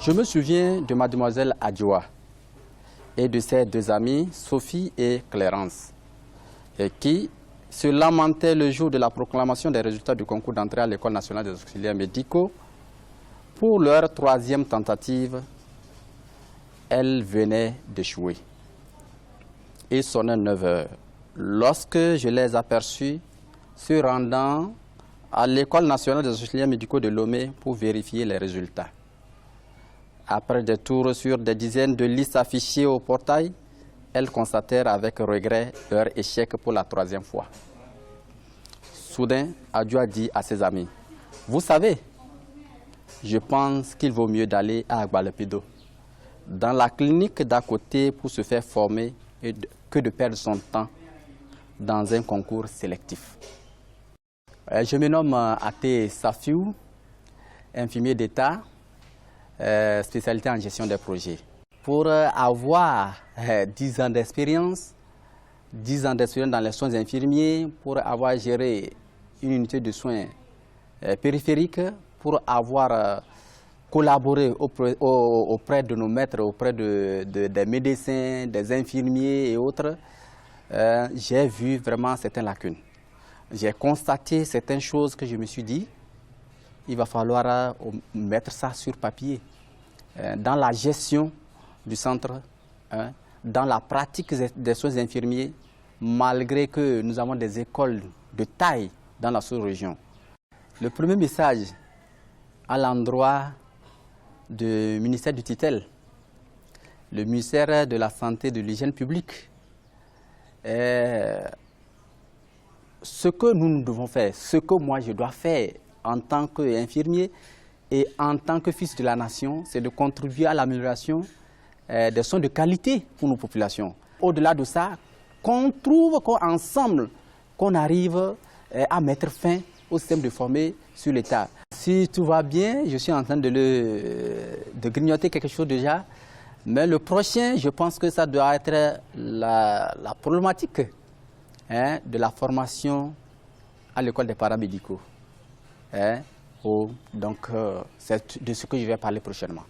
Je me souviens de mademoiselle Adjoa et de ses deux amies, Sophie et Clérance, et qui se lamentaient le jour de la proclamation des résultats du concours d'entrée à l'École nationale des auxiliaires médicaux. Pour leur troisième tentative, elles venaient d'échouer. Il sonnait 9 heures. Lorsque je les aperçus se rendant à l'École nationale des auxiliaires médicaux de Lomé pour vérifier les résultats. Après des tours sur des dizaines de listes affichées au portail, elles constatèrent avec regret leur échec pour la troisième fois. Soudain, Adjoa dit à ses amis, « Vous savez, je pense qu'il vaut mieux d'aller à Agbalopédo, dans la clinique d'à côté pour se faire former que de perdre son temps dans un concours sélectif. » Je me nomme Até Safiou, infirmier d'État, spécialité en gestion des projets. Pour avoir 10 ans d'expérience, 10 ans d'expérience dans les soins infirmiers, pour avoir géré une unité de soins périphériques, pour avoir collaboré auprès de nos maîtres, auprès des médecins, des infirmiers et autres, j'ai vu vraiment certaines lacunes. J'ai constaté certaines choses que je me suis dit, il va falloir mettre ça sur papier. Dans la gestion du centre, dans la pratique des soins infirmiers, malgré que nous avons des écoles de taille dans la sous-région. Le premier message à l'endroit du ministère du tutelle, le ministère de la Santé et de l'Hygiène publique, ce que nous devons faire, ce que moi je dois faire en tant qu'infirmier et en tant que fils de la nation, c'est de contribuer à l'amélioration des soins de qualité pour nos populations. Au-delà de ça, qu'on trouve qu'ensemble, qu'on arrive à mettre fin au système de formé sur l'État. Si tout va bien, je suis en train de grignoter quelque chose déjà, mais le prochain, je pense que ça doit être la problématique de la formation à l'école des paramédicaux. Donc, c'est de ce que je vais parler prochainement.